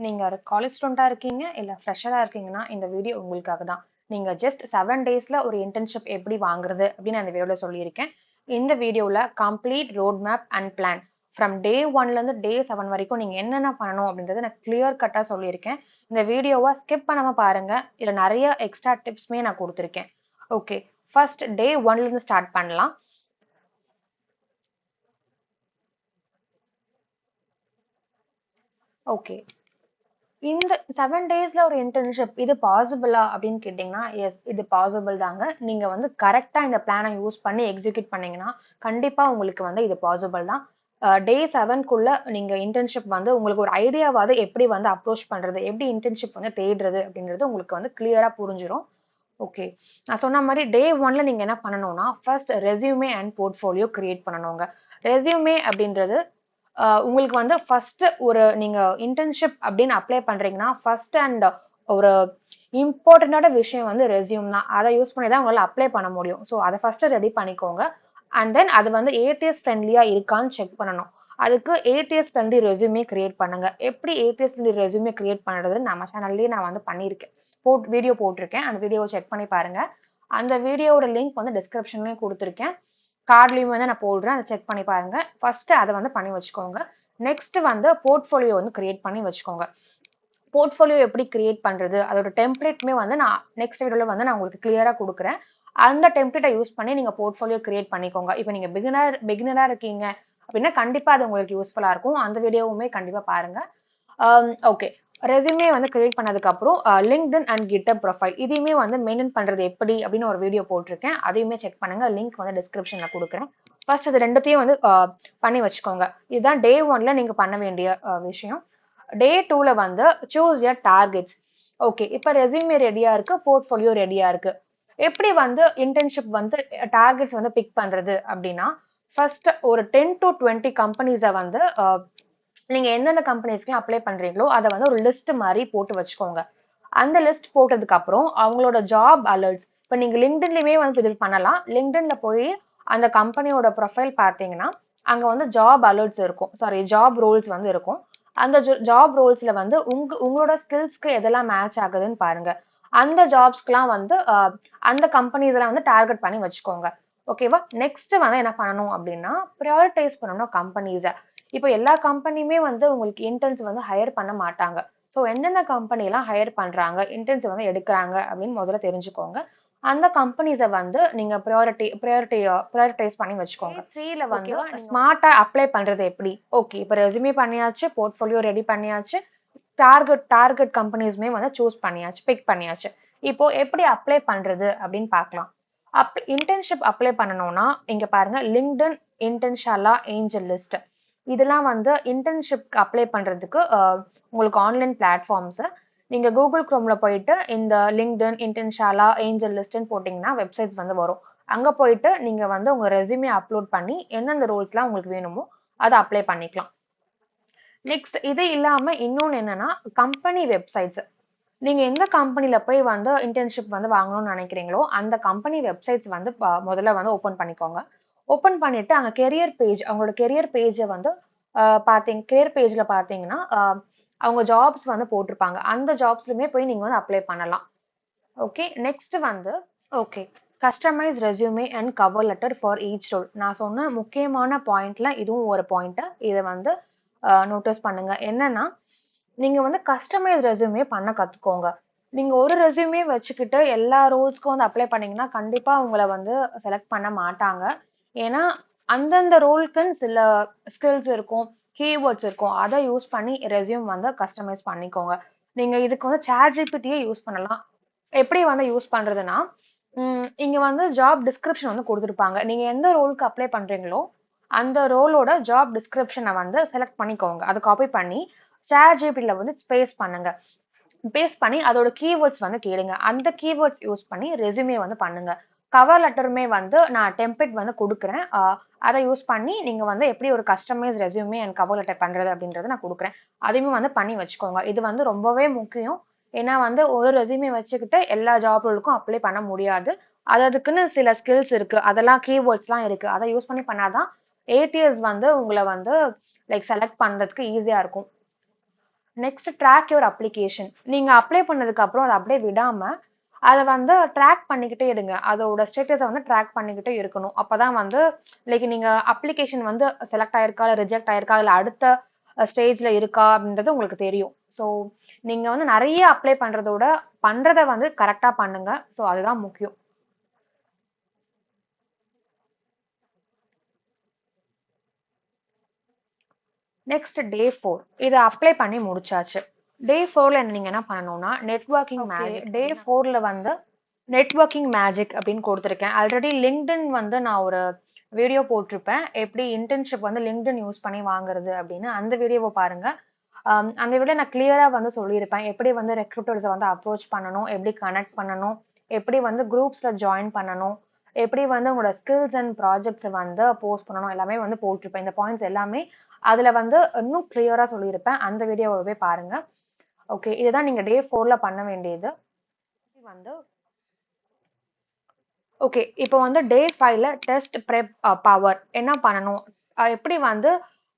நீங்க ஒரு காலேஜ் ஸ்டூடெண்டா இருக்கீங்க, இல்ல ஃப்ரெஷரா இருக்கீங்கன்னா, இந்த வீடியோ உங்களுக்காக தான். நீங்க ஜஸ்ட் 7 டேஸ்ல ஒரு இன்டர்ன்ஷிப் எப்படி வாங்குறது அப்படின்னு அந்த வீடியோல சொல்லியிருக்கேன். இந்த வீடியோல complete road map and plan from day 1ல இருந்து டே 7 வரைக்கும் நீங்க என்னென்ன பண்ணணும் அப்படின்றத நான் கிளியர் கட்டா சொல்லியிருக்கேன். இந்த வீடியோவ ஸ்கிப் பண்ணாம பாருங்க. இதுல நெறைய எக்ஸ்ட்ரா டிப்ஸ்மே நான் குடுத்திருக்கேன். ஓகே. ஃபர்ஸ்ட் டே 1ல இருந்து ஸ்டார்ட் பண்ணலாம். ஓகே. இந்த 7 டேஸ்ல ஒரு இன்டர்ன்ஷிப் இது பாசிபிளா அப்படின்னு கேட்டீங்கன்னா, எஸ் இது பாசிபிள் தாங்க. நீங்க வந்து கரெக்ட்டா இந்த பிளான யூஸ் பண்ணி எக்ஸிக்யூட் பண்ணீங்கன்னா, கண்டிப்பா உங்களுக்கு வந்து இது பாசிபிள் தான். டே 7க்குள்ள நீங்க இன்டர்ன்ஷிப் வந்து உங்களுக்கு ஒரு ஐடியாவாவது எப்படி வந்து அப்ரோச் பண்றது, எப்படி இன்டர்ன்ஷிப் வந்து தேடுறது அப்படின்றது உங்களுக்கு வந்து கிளியரா புரிஞ்சிரும். ஓகே. நான் சொன்ன மாரி டே 1ல நீங்க என்ன பண்ணணும்னா, first resume and portfolio create பண்ணணுங்க. ரெஸ்யூமே அப்படின்றது உங்களுக்கு வந்து ஃபர்ஸ்ட் ஒரு நீங்க இன்டர்ன்ஷிப் அப்படின்னு அப்ளை பண்றீங்கன்னா, ஃபர்ஸ்ட் அண்ட் ஒரு இம்பார்ட்டன்டான விஷயம் வந்து ரெஸ்யூம் தான். அத யூஸ் பண்ணி தான் உங்களால அப்ளை பண்ண முடியும். ஸோ அத ஃபர்ஸ்ட் ரெடி பண்ணிக்கோங்க. அண்ட் தென் அது வந்து ஏடிஎஸ் ஃப்ரெண்ட்லியா இருக்கான்னு செக் பண்ணணும். அதுக்கு ஏடிஎஸ் ஃப்ரெண்ட்லி ரெஸ்யூமே கிரியேட் பண்ணுங்க. எப்படி ஏடிஎஸ் ஃப்ரெண்ட்லி ரெஸ்யூமே கிரியேட் பண்றதுன்னு நம்ம சேனல்லயே நான் வந்து பண்ணியிருக்கேன். வீடியோ போட்டிருக்கேன். அந்த வீடியோவ செக் பண்ணி பாருங்க. அந்த வீடியோவோட லிங்க் வந்து டிஸ்கிரிப்ஷன்லயும் குடுத்துருக்கேன். கார்ட்லயும் வந்து நான் போடுறேன். அத செக் பண்ணி பாருங்க. ஃபர்ஸ்ட் அத வந்து பண்ணி வச்சுக்கோங்க. நெக்ஸ்ட் வந்து போர்ட்ஃபோலியோ வந்து கிரியேட் பண்ணி வச்சுக்கோங்க. போர்ட்ஃபோலியோ எப்படி கிரியேட் பண்றது? அதோட டெம்ப்ளேட்டுமே வந்து நான் நெக்ஸ்ட் வீடியோல வந்து நான் உங்களுக்கு கிளியரா குடுக்குறேன். அந்த டெம்ப்ளேட்ட யூஸ் பண்ணி நீங்க போர்ட்ஃபோலியோ கிரியேட் பண்ணிக்கோங்க. இப்ப நீங்க பிகினரா இருக்கீங்க அப்படின்னா, கண்டிப்பா அது உங்களுக்கு யூஸ்ஃபுல்லா இருக்கும். அந்த வீடியோவுமே கண்டிப்பா பாருங்க. ஓகே. ரெஸ்யூமே வந்து கிரியேட் பண்ணதுக்கு அப்புறம் LinkedIn அண்ட் GitHub ப்ரொஃபைல் இதையுமே வந்து மெயின்டெயின் பண்றது எப்படி அப்படின்னு ஒரு வீடியோ போட்டிருக்கேன். அதையுமே செக் பண்ணுங்க. லிங்க் வந்து டிஸ்கிரிப்ஷன்ல குடுக்குறேன். ஃபர்ஸ்ட் இது 2த்தையும் வந்து பண்ணி வச்சுக்கோங்க. இதுதான் டே 1ல நீங்க பண்ண வேண்டிய விஷயம். டே 2ல வந்து சூஸ் யர் டார்கெட்ஸ். ஓகே. இப்ப ரெஸ்யூமே ரெடியா இருக்கு. போர்ட்ஃபோலியோ ரெடியா இருக்கு. எப்படி வந்து இன்டர்ன்ஷிப் வந்து டார்கெட்ஸ் வந்து பிக் பண்றது அப்படின்னா, ஃபர்ஸ்ட் ஒரு 10 to 20 கம்பெனிஸ வந்து நீங்க எந்தெந்த கம்பெனிஸ்க்குலாம் அப்ளை பண்றீங்களோ, அத வந்து ஒரு லிஸ்ட் மாரி போட்டு வச்சுக்கோங்க. அந்த லிஸ்ட் போட்டதுக்கு அப்புறம், அவங்களோட ஜாப் அலர்ட்ஸ் இப்ப நீங்க LinkedInலயுமே வந்து இது பண்ணலாம். LinkedInல போயி அந்த கம்பெனியோட ப்ரொஃபைல் பார்த்தீங்கன்னா, அங்க வந்து ஜாப் அலர்ட்ஸ் இருக்கும். சாரி ஜாப் ரோல்ஸ் வந்து இருக்கும். அந்த ஜாப் ரோல்ஸ்ல வந்து உங்களோட ஸ்கில்ஸ்க்கு எதெல்லாம் மேட்ச் ஆகுதுன்னு பாருங்க. அந்த ஜாப்ஸ்க்குலாம் வந்து அந்த கம்பெனிஸ்லாம் வந்து டார்கெட் பண்ணி வச்சுக்கோங்க. ஓகேவா? நெக்ஸ்ட் வந்து என்ன பண்ணணும் அப்டின்னா, பிரையாரிடைஸ் பண்ணணும் கம்பெனிஸ. இப்ப எல்லா கம்பெனியுமே வந்து உங்களுக்கு இன்டர்ன்ஸ் வந்து ஹையர் பண்ண மாட்டாங்க. ஸோ எந்தெந்த கம்பெனிலாம் ஹையர் பண்றாங்க, இன்டர்ன்ஸ் வந்து எடுக்குறாங்க அப்படின்னு முதல்ல தெரிஞ்சுக்கோங்க. அந்த கம்பெனிஸ வந்து நீங்க பிரையாரிட்டைஸ் பண்ணி வச்சுக்கோங்க. 3ல வந்து ஸ்மார்ட்டா அப்ளை பண்றது எப்படி? ஓகே. இப்ப ரெஸ்யூமே பண்ணியாச்சு, போர்ட்ஃபோலியோ ரெடி பண்ணியாச்சு, டார்கெட் கம்பெனிஸ்மே வந்து சூஸ் பண்ணியாச்சு, பிக் பண்ணியாச்சு. இப்போ எப்படி அப்ளை பண்றது அப்படின்னு பார்க்கலாம். இன்டர்ன்ஷிப் அப்ளை பண்ணணும்னா, இங்க பாருங்க LinkedIn, இன்டர்ன்ஷாலா, ஏஞ்சல் லிஸ்ட். இதெல்லாம் வந்து இன்டர்ன்ஷிப்க்கு அப்ளை பண்றதுக்கு உங்களுக்கு ஆன்லைன் பிளாட்ஃபார்ம்ஸ். நீங்க Google Chromeல போயிட்டு இந்த LinkedIn, இன்டர்ன்ஷாலா, ஏஞ்சல் லிஸ்ட்ன்னு போட்டீங்கன்னா வெப்சைட்ஸ் வந்து வரும். அங்க போயிட்டு நீங்க வந்து உங்க ரெஸ்யூமே அப்லோட் பண்ணி எந்தெந்த ரோல்ஸ்லாம் உங்களுக்கு வேணுமோ அத அப்ளை பண்ணிக்கலாம். நெக்ஸ்ட் இது இல்லாம இன்னொன்னு என்னன்னா, கம்பெனி வெப்சைட்ஸ். நீங்க எந்த கம்பெனில போய் வந்து இன்டர்ன்ஷிப் வந்து வாங்கணும்னு நினைக்கிறீங்களோ, அந்த கம்பெனி வெப்சைட்ஸ் வந்து முதல்ல வந்து ஓப்பன் பண்ணிக்கோங்க. ஓப்பன் பண்ணிட்டு அங்க கெரியர் பேஜ் அவங்களோட கெரியர் பேஜ வந்து கெரியர் பேஜ்ல பார்த்தீங்கன்னா, அவங்க ஜாப்ஸ் வந்து போட்டிருப்பாங்க. அந்த ஜாப்ஸ்லயுமே போய் நீங்க வந்து அப்ளை பண்ணலாம். ஓகே. நெக்ஸ்ட் வந்து okay. Customise resume and cover letter for each role. நான் சொன்ன முக்கியமான பாயிண்ட்ல இதுவும் ஒரு பாயிண்ட். இத வந்து நோட்டீஸ் பண்ணுங்க. என்னன்னா, நீங்க வந்து கஸ்டமைஸ் ரெஸ்யூமே பண்ண கத்துக்கோங்க. நீங்க ஒரு ரெஸ்யூமே வச்சுக்கிட்டு எல்லா ரோல்ஸ்க்கும் வந்து அப்ளை பண்ணீங்கன்னா, கண்டிப்பா உங்கள வந்து செலக்ட் பண்ண மாட்டாங்க. ஏன்னா, அந்தந்த ரோல்க்குன்னு சில ஸ்கில்ஸ் இருக்கும், கீவேர்ட்ஸ் இருக்கும். அத யூஸ் பண்ணி ரெஸ்யூம் வந்து கஸ்டமைஸ் பண்ணிக்கோங்க. நீங்க இதுக்கு வந்து ChatGPTயே யூஸ் பண்ணலாம். எப்படி வந்து யூஸ் பண்றதுன்னா, இங்க வந்து ஜாப் டிஸ்கிரிப்ஷன் வந்து குடுத்திருப்பாங்க. நீங்க எந்த ரோலுக்கு அப்ளை பண்றீங்களோ, அந்த ரோலோட ஜாப் டிஸ்கிரிப்ஷன வந்து செலக்ட் பண்ணிக்கோங்க. அத காப்பி பண்ணி ChatGPTல வந்து பேஸ்ட் பண்ணுங்க. பேஸ்ட் பண்ணி அதோட கீவேர்ட்ஸ் வந்து கேளுங்க. அந்த கீவேர்ட்ஸ் யூஸ் பண்ணி ரெஸ்யூமே வந்து பண்ணுங்க. கவர் லெட்டருமே வந்து நான் டெம்ப்ளேட் வந்து குடுக்குறேன். அத யூஸ் பண்ணி நீங்க வந்து எப்படி ஒரு customise resume and cover letter பண்றது அப்படின்றத நான் குடுக்குறேன். அதையுமே வந்து பண்ணி வச்சுக்கோங்க. இது வந்து ரொம்பவே முக்கியம். ஏன்னா வந்து ஒரு ரெஸ்யூமே வச்சுக்கிட்டு எல்லா ஜாப் ரோலுக்கும் அப்ளை பண்ண முடியாது. அதுக்குன்னு சில ஸ்கில்ஸ் இருக்கு. அதெல்லாம் கீவேர்ட்ஸ்லாம் இருக்கு. அத யூஸ் பண்ணி பண்ணா தான் ஏடிஎஸ் வந்து உங்கள வந்து லைக் செலக்ட் பண்றதுக்கு ஈஸியா இருக்கும். Next track your application. நீங்க அப்ளை பண்ணதுக்கு அப்புறம் அத அப்படியே விடாம, அத வந்து ட்ராக் பண்ணிக்கிட்டே இருங்க. அதோட ஸ்டேட்டஸ வந்து ட்ராக் பண்ணிக்கிட்டே இருக்கணும். அப்பதான் வந்து லைக் நீங்க அப்ளிகேஷன் வந்து செலக்ட் ஆயிருக்கா, இல்ல ரிஜெக்ட் ஆயிருக்கா, இல்ல அடுத்த ஸ்டேஜ்ல இருக்கா அப்படின்றது உங்களுக்கு தெரியும். ஸோ நீங்க வந்து நெறைய அப்ளை பண்றதோட, பண்றத வந்து கரெக்ட்டா பண்ணுங்க. ஸோ அதுதான் முக்கியம். Next day 4. இத அப்ளை பண்ணி முடிச்சாச்சு. டே 4ல நீங்க என்ன பண்ணணும்னா, நெட்வொர்க்கிங் மேஜிக். டே 4ல வந்து நெட்வொர்க்கிங் மேஜிக் அப்படின்னு குடுத்துருக்கேன். ஆல்ரெடி LinkedIn வந்து நான் ஒரு வீடியோ போட்டிருப்பேன். எப்படி இன்டர்ன்ஷிப் வந்து LinkedIn யூஸ் பண்ணி வாங்குறது அப்படின்னு. அந்த வீடியோவ பாருங்க. அந்த வீடியோ நான் கிளியரா வந்து சொல்லியிருப்பேன். எப்படி வந்து ரெக்ரூட்டர்ஸ வந்து அப்ரோச் பண்ணணும், எப்படி கனெக்ட் பண்ணணும், எப்படி வந்து குரூப்ஸ்ல ஜாயின் பண்ணணும், எப்படி வந்து உங்களோட ஸ்கில்ஸ் அண்ட் ப்ராஜெக்ட்ஸ வந்து போஸ்ட் பண்ணணும் எல்லாமே வந்து போட்டிருப்பேன். இந்த பாயிண்ட்ஸ் எல்லாமே அதுல வந்து இன்னும் கிளியரா சொல்லியிருப்பேன். அந்த வீடியோவ பாருங்க. ஓகே. இதுதான் நீங்க டே 4ல பண்ண வேண்டியது. வந்து ஓகே. இப்போ வந்து டே 5ல டெஸ்ட் பிரெப் பவர் என்ன பண்ணணும்? எப்படி வந்து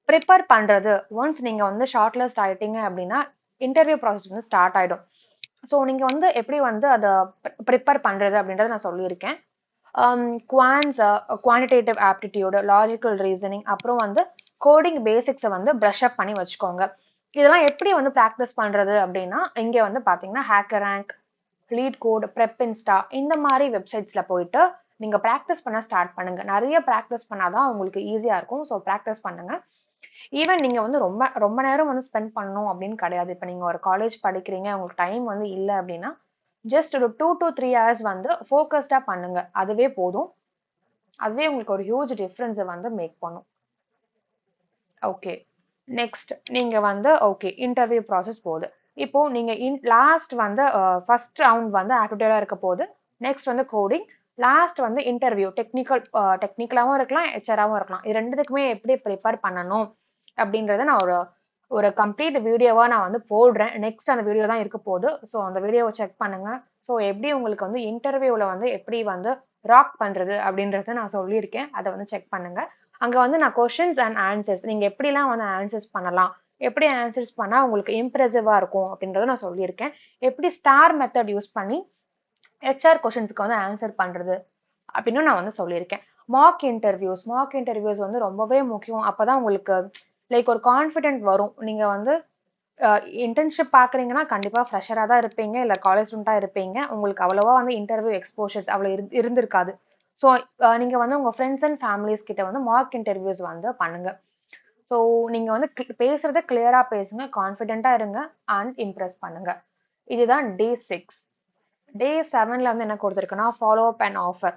ப்ரிப்பேர் பண்றது? ஒன்ஸ் நீங்க வந்து ஷார்ட் லிஸ்ட் ஆயிட்டீங்க அப்படின்னா, இன்டர்வியூ ப்ராசஸ் வந்து ஸ்டார்ட் ஆயிடும். ஸோ நீங்க வந்து எப்படி வந்து அத ப்ரிப்பேர் பண்றது அப்படின்றத நான் சொல்லியிருக்கேன். Quants, quantitative aptitude, logical reasoning, அப்புறம் வந்து கோடிங் பேசிக்ஸ வந்து பிரஷ் அப் பண்ணி வச்சுக்கோங்க. இதெல்லாம் எப்படி வந்து பிராக்டிஸ் பண்றது அப்படின்னா, இங்க வந்து பாத்தீங்கன்னா HackerRank, LeetCode, PrepInsta இந்த மாதிரி வெப்சைட்ஸ்ல போயிட்டு நீங்க பிராக்டிஸ் பண்ண ஸ்டார்ட் பண்ணுங்க. நிறைய பிராக்டிஸ் பண்ணாதான் உங்களுக்கு ஈஸியா இருக்கும். ஸோ பிராக்டிஸ் பண்ணுங்க. ஈவன் நீங்க வந்து ரொம்ப ரொம்ப நேரம் வந்து ஸ்பெண்ட் பண்ணணும் அப்படின்னு கிடையாது. இப்ப நீங்க ஒரு காலேஜ் படிக்கிறீங்க, உங்களுக்கு டைம் வந்து இல்ல அப்படின்னா, ஜஸ்ட் ஒரு 2 to 3 ஹவர்ஸ் வந்து ஃபோக்கஸ்டா பண்ணுங்க. அதுவே போதும். அதுவே உங்களுக்கு ஒரு ஹியூஜ் டிஃபரன்ஸ வந்து மேக் பண்ணும். ஓகே. நெக்ஸ்ட் நீங்க வந்து ஓகே இன்டர்வியூ ப்ராசஸ் போகுது. இப்போ நீங்க லாஸ்ட் வந்து ஃபர்ஸ்ட் ரவுண்ட் வந்து ஆப்டிட்யூடா இருக்க போகுது. நெக்ஸ்ட் வந்து கோடிங். லாஸ்ட் வந்து இன்டர்வியூ டெக்னிக்கலாவும் இருக்கலாம், ஹெச்ஆராவும் இருக்கலாம். இது ரெண்டுத்துக்குமே எப்படி ப்ரிப்பேர் பண்ணணும் அப்படின்றத நான் ஒரு ஒரு கம்ப்ளீட் வீடியோவா நான் வந்து போடுறேன். நெக்ஸ்ட் அந்த வீடியோ தான் இருக்க போகுது. ஸோ அந்த வீடியோவை செக் பண்ணுங்க. ஸோ எப்படி உங்களுக்கு வந்து இன்டர்வியூல வந்து எப்படி வந்து ராக் பண்றது அப்படின்றத நான் சொல்லியிருக்கேன். அதை வந்து செக் பண்ணுங்க. அங்க வந்து நான் கொஸ்டின்ஸ் அண்ட் ஆன்சர்ஸ் நீங்க எப்படிலாம் வந்து ஆன்சர்ஸ் பண்ணலாம், எப்படி ஆன்சர்ஸ் பண்ணா உங்களுக்கு இம்ப்ரெசிவா இருக்கும் அப்படின்றத நான் சொல்லியிருக்கேன். எப்படி ஸ்டார் மெத்தட் யூஸ் பண்ணி ஹெச்ஆர் கொஸ்டின்ஸ்க்கு வந்து ஆன்சர் பண்றது அப்படின்னு நான் வந்து சொல்லியிருக்கேன். மார்க் இன்டர்வியூஸ் வந்து ரொம்பவே முக்கியம். அப்பதான் உங்களுக்கு லைக் ஒரு கான்ஃபிடென்ட் வரும். நீங்க வந்து இன்டர்ன்ஷிப் பார்க்குறீங்கன்னா கண்டிப்பா ஃப்ரெஷரா தான் இருப்பீங்க. இல்ல காலேஜ் ஸ்டூடெண்ட்டா இருப்பீங்க. உங்களுக்கு அவ்வளவா வந்து இன்டர்வியூ எக்ஸ்போஷர்ஸ் அவ்வளோ இருந்திருக்காது. ஸோ நீங்க வந்து உங்க ஃப்ரெண்ட்ஸ் அண்ட் ஃபேமிலிஸ் கிட்ட வந்து மார்க் இன்டர்வியூஸ் வந்து பண்ணுங்க. ஸோ நீங்க வந்து பேசுறத கிளியரா பேசுங்க, கான்ஃபிடென்ட்டா இருங்க அண்ட் இம்ப்ரெஸ் பண்ணுங்க. இதுதான் டே 6. டே 7ல வந்து என்ன கொடுத்துருக்குன்னா, follow up and offer.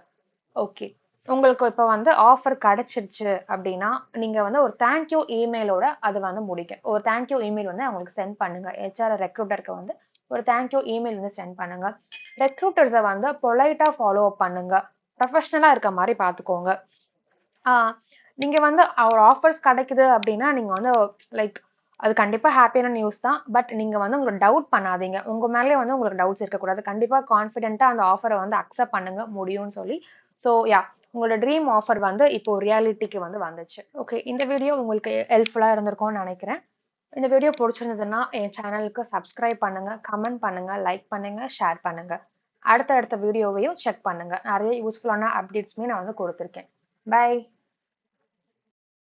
Okay. உங்களுக்கு இப்ப வந்து ஆஃபர் கிடைச்சிருச்சு அப்படின்னா, நீங்க வந்து ஒரு தேங்க் யூ இமெயிலோட அது வந்து முடிங்க. ஒரு தேங்க் யூ இமெயில் வந்து அவங்களுக்கு சென்ட் பண்ணுங்க. ஹெச்ஆர் ரெக்ரூட்டருக்கு வந்து ஒரு தேங்க் யூ இமெயில் வந்து சென்ட் பண்ணுங்க. ரெக்ரூட்டர்ஸ வந்து பொலைட்டா ஃபாலோ அப் பண்ணுங்க. ப்ரொஃபஷனலா இருக்க மாரி பார்த்துக்கோங்க. ஆ நீங்க வந்து ஒரு ஆஃபர்ஸ் கிடைக்குது அப்படின்னா, நீங்க வந்து லைக் அது கண்டிப்பா ஹாப்பியான நியூஸ் தான். பட் நீங்க வந்து உங்கள டவுட் பண்ணாதீங்க. உங்க மேலயே வந்து உங்களுக்கு டவுட்ஸ் இருக்கக்கூடாது. கண்டிப்பா கான்ஃபிடென்ட்டா அந்த ஆஃபர வந்து அக்செப்ட் பண்ணுங்க முடியும்னு சொல்லி. ஸோ உங்களோட ட்ரீம் ஆஃபர் வந்து இப்போ ரியாலிட்டிக்கு வந்து வந்துச்சு. ஓகே. இந்த வீடியோ உங்களுக்கு ஹெல்ப்ஃபுல்லா இருந்திருக்கும்னு நினைக்கிறேன். இந்த வீடியோ பிடிச்சிருந்ததுன்னா என் சேனலுக்கு சப்ஸ்கிரைப் பண்ணுங்க, கமெண்ட் பண்ணுங்க, லைக் பண்ணுங்க, ஷேர் பண்ணுங்க. அடுத்த அடுத்த வீடியோவையும் செக் பண்ணுங்க. நிறைய யூஸ்ஃபுல்லான அப்டேட்ஸ்மே நான் வந்து கொடுத்துருக்கேன். பை.